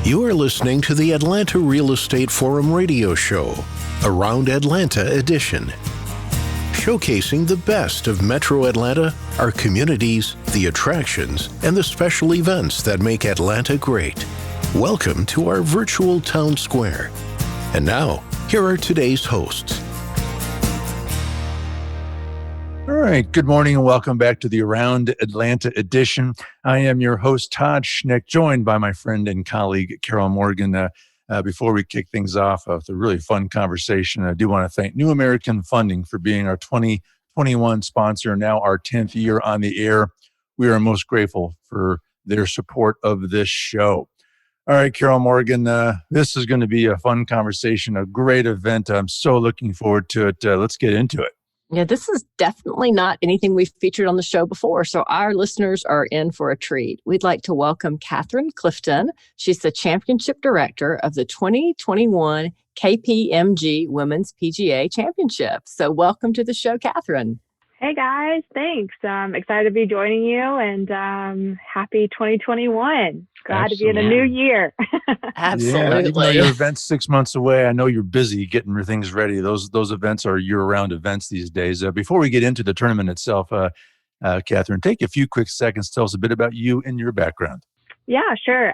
You are listening to the Atlanta Real Estate Forum radio show, Around Atlanta edition. Showcasing the best of Metro Atlanta, our communities, the attractions, and the special events that make Atlanta great. Welcome to our virtual town square. And now, here are today's hosts. All right. Good morning and welcome back to the Around Atlanta edition. I am your host, Todd Schnick, joined by my friend and colleague, Carol Morgan. Before we kick things off with a really fun conversation, I do want to thank New American Funding for being our 2021 sponsor, now our 10th year on the air. We are most grateful for their support of this show. All right, Carol Morgan, this is going to be a fun conversation, a great event. I'm so looking forward to it. Let's get into it. Yeah, this is definitely not anything we've featured on the show before, so our listeners are in for a treat. We'd like to welcome Clifton. She's the Championship Director of the 2021 KPMG Women's PGA Championship. So welcome to the show, Catherine. Hey guys, thanks. Excited to be joining you and happy 2021. Glad to be in a new year. Absolutely. Yeah, even though your event's 6 months away, I know you're busy getting your things ready. Those events are year-round events these days. Before we get into the tournament itself, Catherine, take a few quick seconds. Tell us a bit about you and your background. Yeah, sure.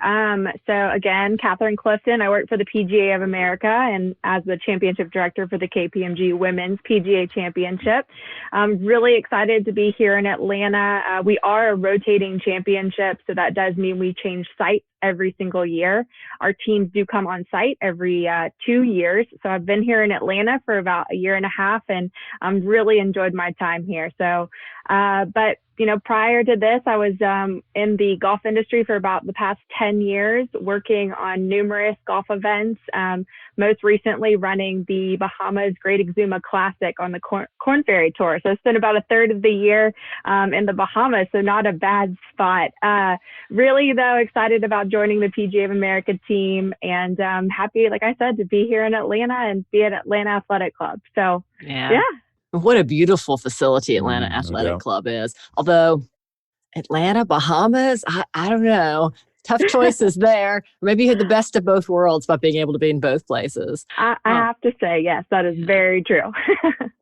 So again, Catherine Clifton, I work for the PGA of America and as the championship director for the KPMG Women's PGA Championship. I'm really excited to be here in Atlanta. We are a rotating championship, so that does mean we change sites every single year. Our teams do come on site every 2 years. So I've been here in Atlanta for about a year and a half and really enjoyed my time here. So, but you know, prior to this, I was in the golf industry for about the past 10 years, working on numerous golf events, most recently running the Bahamas Great Exuma Classic on the Corn Ferry Tour. So I spent about a third of the year in the Bahamas, so not a bad spot. Really, though, excited about joining the PGA of America team and happy, like I said, to be here in Atlanta and be at Atlanta Athletic Club. So, yeah. What a beautiful facility Atlanta Athletic Club is. Although Atlanta, Bahamas, I don't know. Tough choices there. Maybe you had the best of both worlds by being able to be in both places. I have to say, yes, that is very true.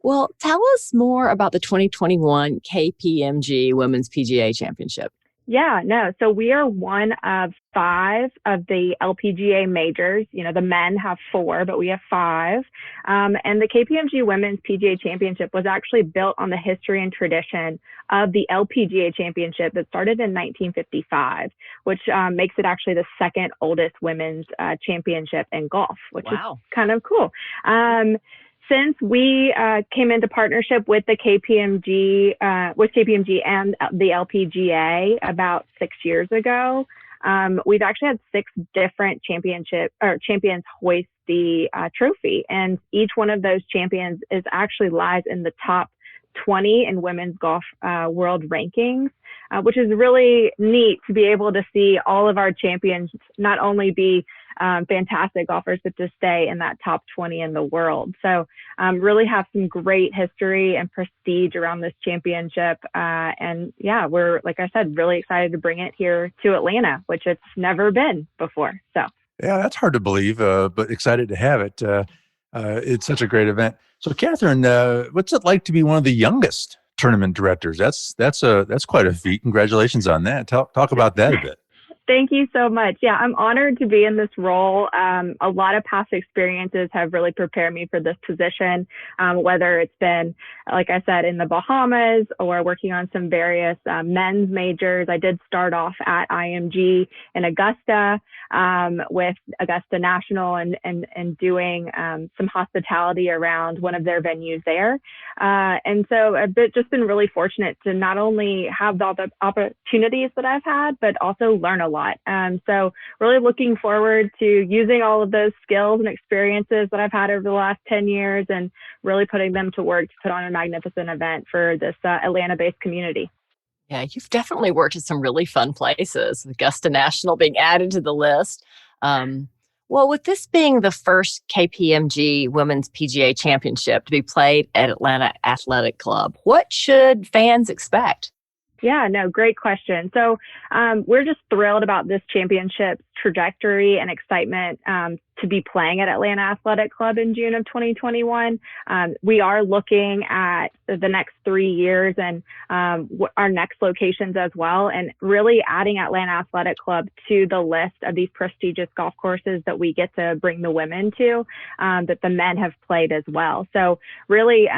Well, tell us more about the 2021 KPMG Women's PGA Championship. Yeah, no. So we are one of 5 of the LPGA majors. You know, the men have 4, but we have 5. And the KPMG Women's PGA Championship was actually built on the history and tradition of the LPGA Championship that started in 1955, which makes it actually the second oldest women's championship in golf, which is kind of cool. Since we came into partnership with the KPMG, and the LPGA about 6 years ago, we've actually had 6 different champions hoist the trophy, and each one of those champions is actually lies in the top 20 in women's golf world rankings, which is really neat to be able to see all of our champions not only be fantastic golfers, but to stay in that top 20 in the world. So really have some great history and prestige around this championship. And yeah, we're, like I said, really excited to bring it here to Atlanta, which it's never been before. So yeah, that's hard to believe, but excited to have it. It's such a great event. So Catherine, what's it like to be one of the youngest tournament directors? That's quite a feat. Congratulations on that. Talk about that a bit. Thank you so much. Yeah, I'm honored to be in this role. A lot of past experiences have really prepared me for this position, whether it's been, like I said, in the Bahamas or working on some various men's majors. I did start off at IMG in Augusta with Augusta National and doing some hospitality around one of their venues there. And so I've just been really fortunate to not only have all the opportunities that I've had, but also learn a lot. So really looking forward to using all of those skills and experiences that I've had over the last 10 years and really putting them to work to put on a magnificent event for this Atlanta-based community. Yeah, you've definitely worked at some really fun places, Augusta National being added to the list. Well, with this being the first KPMG Women's PGA Championship to be played at Atlanta Athletic Club, what should fans expect? Yeah, no, great question. So we're just thrilled about this championship's trajectory and excitement to be playing at Atlanta Athletic Club in June of 2021. We are looking at the next 3 years and our next locations as well, and really adding Atlanta Athletic Club to the list of these prestigious golf courses that we get to bring the women to, that the men have played as well. So really,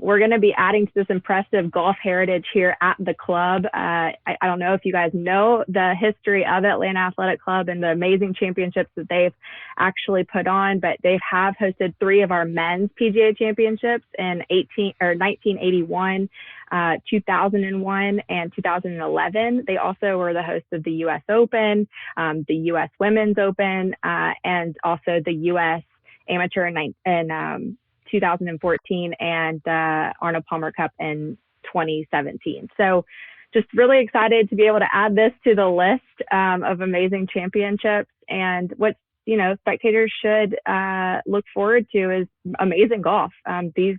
we're going to be adding to this impressive golf heritage here at the club. I don't know if you guys know the history of Atlanta Athletic Club and the amazing championships that they've actually put on, but they have hosted 3 of our men's PGA championships in 1981, 2001, and 2011. They also were the hosts of the U.S. Open, the U.S. Women's Open, and also the U.S. Amateur in 2014 and the Arnold Palmer Cup in 2017. So just really excited to be able to add this to the list of amazing championships. And what spectators should look forward to is amazing golf. These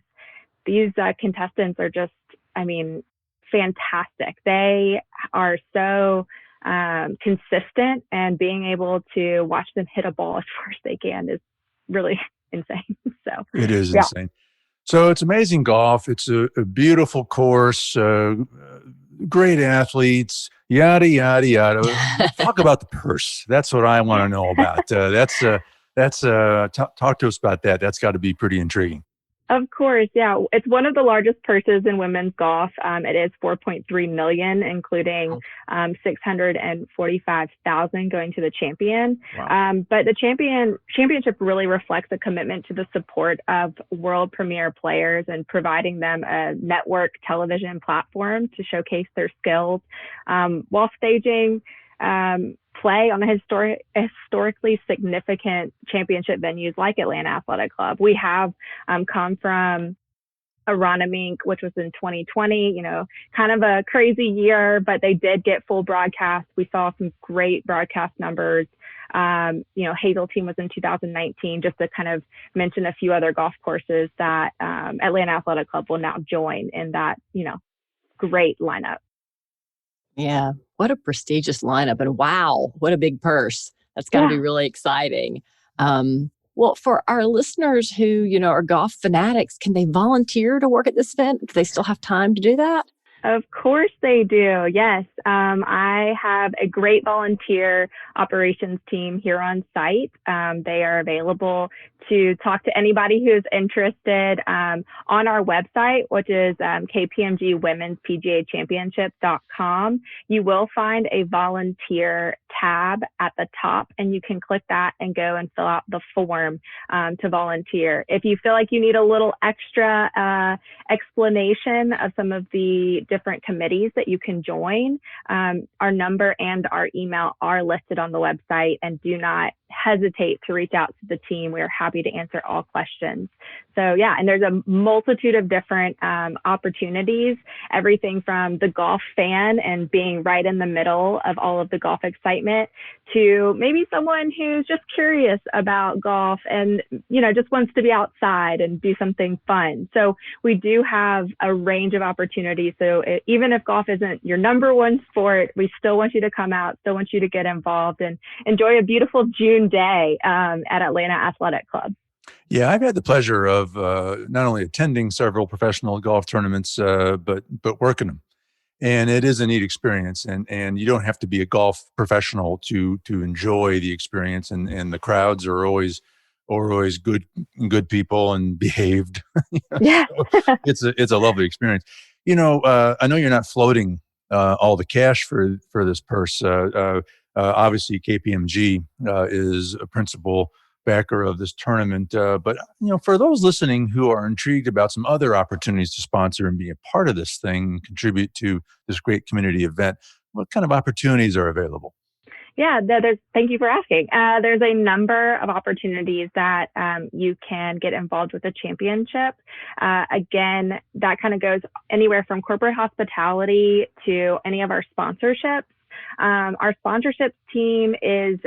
contestants are just, fantastic. They are so consistent, and being able to watch them hit a ball as far as they can is really insane. So it is insane. So it's amazing golf. It's a beautiful course, great athletes, yada, yada, yada. Talk about the purse. That's what I want to know about. Talk to us about that. That's got to be pretty intriguing. Of course, yeah. It's one of the largest purses in women's golf. It is $4.3 million, including $645,000 going to the champion. Wow. But the championship really reflects a commitment to the support of world premier players and providing them a network television platform to showcase their skills while staging play on a historically significant championship venues like Atlanta Athletic Club. We have come from Aronimink, which was in 2020, kind of a crazy year, but they did get full broadcast. We saw some great broadcast numbers. Hazeltine was in 2019, just to kind of mention a few other golf courses that Atlanta Athletic Club will now join in that, great lineup. Yeah, what a prestigious lineup. And wow, what a big purse. That's got to be really exciting. Well, for our listeners who, are golf fanatics, can they volunteer to work at this event? Do they still have time to do that? Of course they do. Yes. I have a great volunteer operations team here on site. They are available to talk to anybody who's interested on our website, which is KPMG Women's PGA Championship.com. You will find a volunteer tab at the top, and you can click that and go and fill out the form to volunteer. If you feel like you need a little extra explanation of some of the different committees that you can join, our number and our email are listed on the website, and do not hesitate to reach out to the team. We are happy to answer all questions. So and there's a multitude of different opportunities, everything from the golf fan and being right in the middle of all of the golf excitement to maybe someone who's just curious about golf and, just wants to be outside and do something fun. So we do have a range of opportunities. So even if golf isn't your number one sport, we still want you to come out, still want you to get involved and enjoy a beautiful June day at Atlanta Athletic Club. Yeah, I've had the pleasure of not only attending several professional golf tournaments, but working them. And it is a neat experience. And you don't have to be a golf professional to enjoy the experience. And the crowds are always good people and behaved. Yeah. So it's a lovely experience. I know you're not floating all the cash for this purse. Obviously, KPMG is a principal backer of this tournament. But for those listening who are intrigued about some other opportunities to sponsor and be a part of this thing, contribute to this great community event, what kind of opportunities are available? Yeah, thank you for asking. There's a number of opportunities that you can get involved with the championship. Again, that kind of goes anywhere from corporate hospitality to any of our sponsorships. Our sponsorships team is,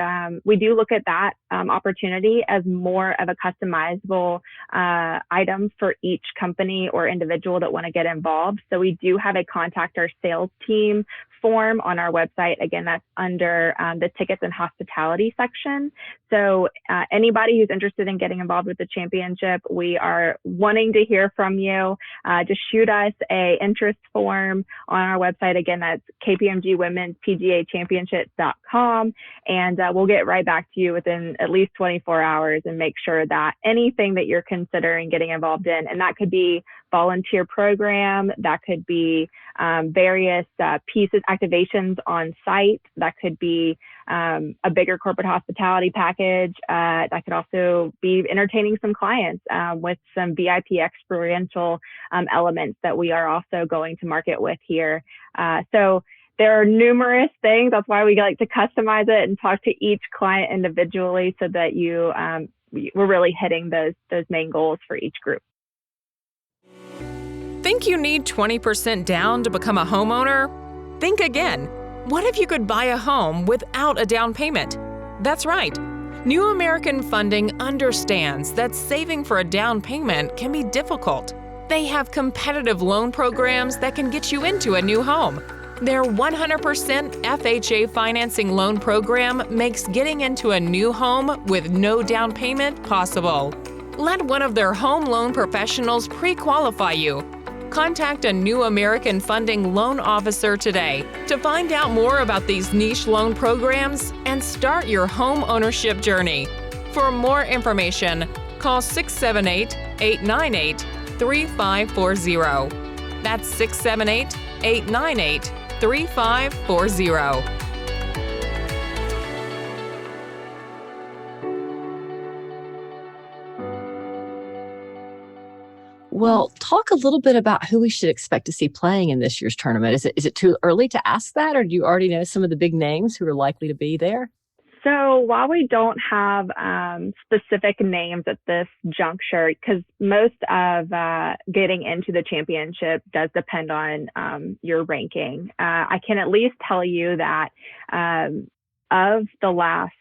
we do look at that opportunity as more of a customizable item for each company or individual that want to get involved. So we do have a contact our sales team form on our website. Again, that's under the tickets and hospitality section. So anybody who's interested in getting involved with the championship, we are wanting to hear from you. Just shoot us a interest form on our website. Again, that's KPMG Women's PGA Championship.com. And we'll get right back to you within at least 24 hours and make sure that anything that you're considering getting involved in, and that could be volunteer program, that could be various pieces, activations on site, that could be a bigger corporate hospitality package, that could also be entertaining some clients with some VIP experiential elements that we are also going to market with here. So there are numerous things. That's why we like to customize it and talk to each client individually so that we're really hitting those main goals for each group. Think you need 20% down to become a homeowner? Think again. What if you could buy a home without a down payment? That's right. New American Funding understands that saving for a down payment can be difficult. They have competitive loan programs that can get you into a new home. Their 100% FHA financing loan program makes getting into a new home with no down payment possible. Let one of their home loan professionals pre-qualify you. Contact a New American Funding loan officer today to find out more about these niche loan programs and start your home ownership journey. For more information, call 678-898-3540. That's 678-898-3540. Well, talk a little bit about who we should expect to see playing in this year's tournament. Is it too early to ask that, or do you already know some of the big names who are likely to be there? So while we don't have specific names at this juncture, because most of getting into the championship does depend on your ranking, I can at least tell you that of the last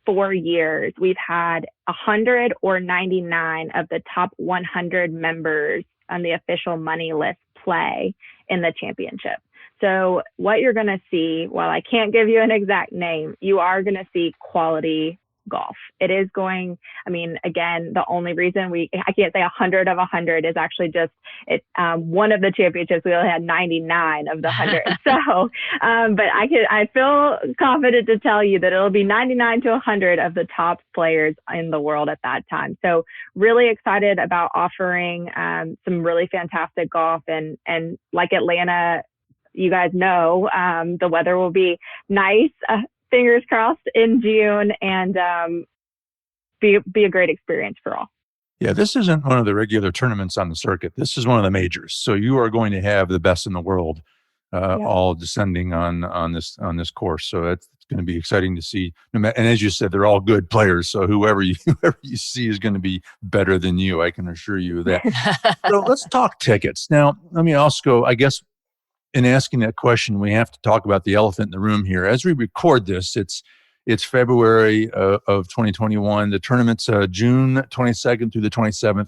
4 years, we've had 100 or 99 of the top 100 members on the official money list play in the championship. So what you're going to see, while I can't give you an exact name, you are going to see quality golf. It is going, again, the only reason I can't say 100 of 100 is actually just one of the championships. We only had 99 of the 100. So, but I feel confident to tell you that it'll be 99 to 100 of the top players in the world at that time. So really excited about offering some really fantastic golf, and like Atlanta, you guys know, the weather will be nice. Fingers crossed in June, and be a great experience for all. Yeah, this isn't one of the regular tournaments on the circuit. This is one of the majors. So you are going to have the best in the world all descending on this course. So it's going to be exciting to see. And as you said, they're all good players. So whoever you see is going to be better than you. I can assure you of that. So let's talk tickets. Now, let me also go, I guess, in asking that question, we have to talk about the elephant in the room here. As we record this, it's February of 2021. The tournament's June 22nd through the 27th.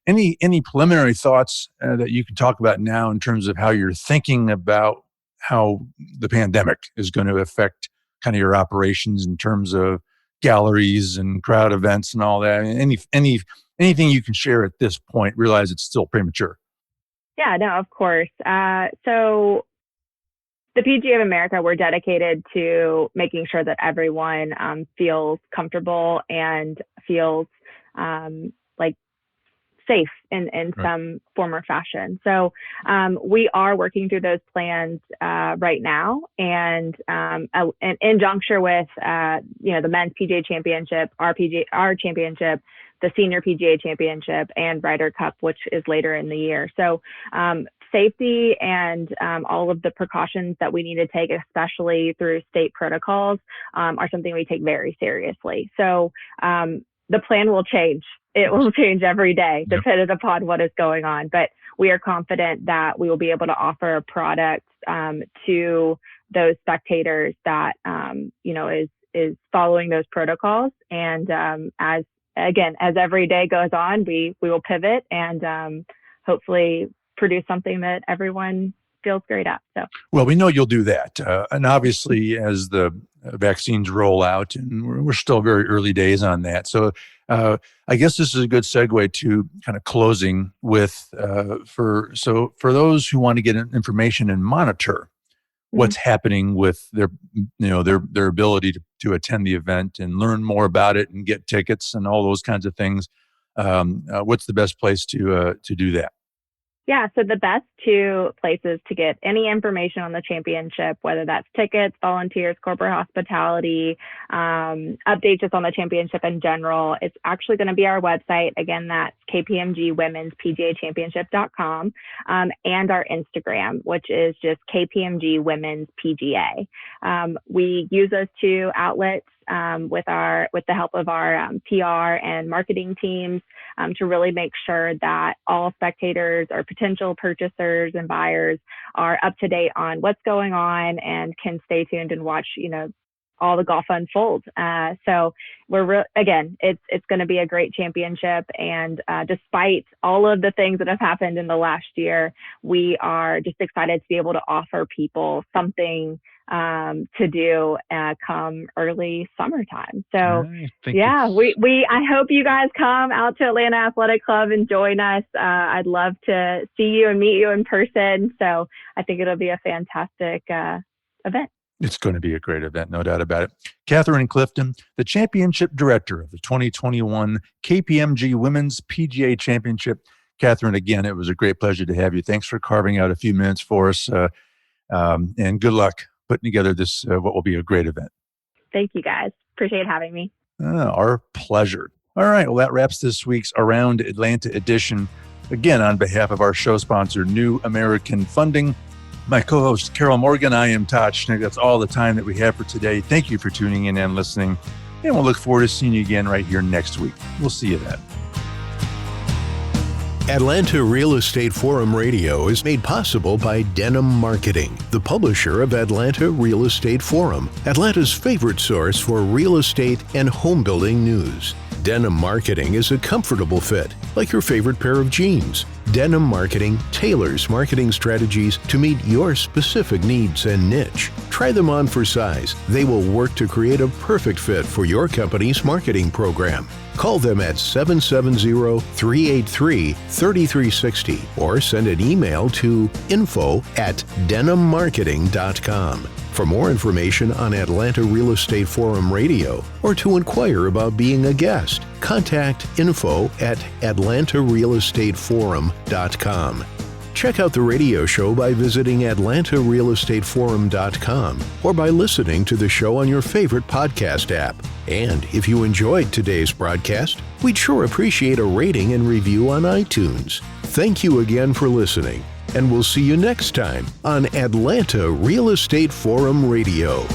Any preliminary thoughts that you can talk about now in terms of how you're thinking about how the pandemic is going to affect kind of your operations in terms of galleries and crowd events and all that? Anything you can share at this point? Realize it's still premature. Yeah, no, of course. So the PGA of America, we're dedicated to making sure that everyone feels comfortable and feels like safe in some form or fashion. So we are working through those plans right now, and in juncture with the men's PGA Championship, our championship, the Senior PGA Championship, and Ryder Cup, which is later in the year. So safety and all of the precautions that we need to take, especially through state protocols, are something we take very seriously. So the plan will change. It will change every day, depending upon what is going on. But we are confident that we will be able to offer a product to those spectators that, is following those protocols. And as every day goes on, we will pivot and hopefully produce something that everyone feels great at. So, well, we know you'll do that. And obviously, as the vaccines roll out, and we're still very early days on that. So I guess this is a good segue to kind of closing with, for those who want to get information and monitor what's happening with their ability to attend the event and learn more about it and get tickets and all those kinds of things. What's the best place to do that? Yeah, so the best two places to get any information on the championship, whether that's tickets, volunteers, corporate hospitality, updates just on the championship in general, it's actually going to be our website. Again, that's KPMG Women's PGA Championship.com, and our Instagram, which is just KPMG Women's PGA. We use those two outlets with the help of our PR and marketing teams to really make sure that all spectators or potential purchasers and buyers are up to date on what's going on and can stay tuned and watch, all the golf unfold. So it's going to be a great championship. And despite all of the things that have happened in the last year, we are just excited to be able to offer people something to do come early summertime. So I hope you guys come out to Atlanta Athletic Club and join us. I'd love to see you and meet you in person. So I think it'll be a fantastic event. It's going to be a great event, no doubt about it. Catherine Clifton, the championship director of the 2021 KPMG Women's PGA Championship. Catherine, again, it was a great pleasure to have you. Thanks for carving out a few minutes for us, and good luck putting together this, what will be a great event. Thank you, guys. Appreciate having me. Our pleasure. All right, well, that wraps this week's Around Atlanta edition. Again, on behalf of our show sponsor, New American Funding, my co-host, Carol Morgan, I am Todd Schnick. That's all the time that we have for today. Thank you for tuning in and listening, and we'll look forward to seeing you again right here next week. We'll see you then. Atlanta Real Estate Forum Radio is made possible by Denim Marketing, the publisher of Atlanta Real Estate Forum, Atlanta's favorite source for real estate and home building news. Denim Marketing is a comfortable fit, like your favorite pair of jeans. Denim Marketing tailors marketing strategies to meet your specific needs and niche. Try them on for size. They will work to create a perfect fit for your company's marketing program. Call them at 770-383-3360 or send an email to info@denimmarketing.com. For more information on Atlanta Real Estate Forum Radio or to inquire about being a guest, contact info@atlantarealestateforum.com. Check out the radio show by visiting atlantarealestateforum.com or by listening to the show on your favorite podcast app. And if you enjoyed today's broadcast, we'd sure appreciate a rating and review on iTunes. Thank you again for listening, and we'll see you next time on Atlanta Real Estate Forum Radio.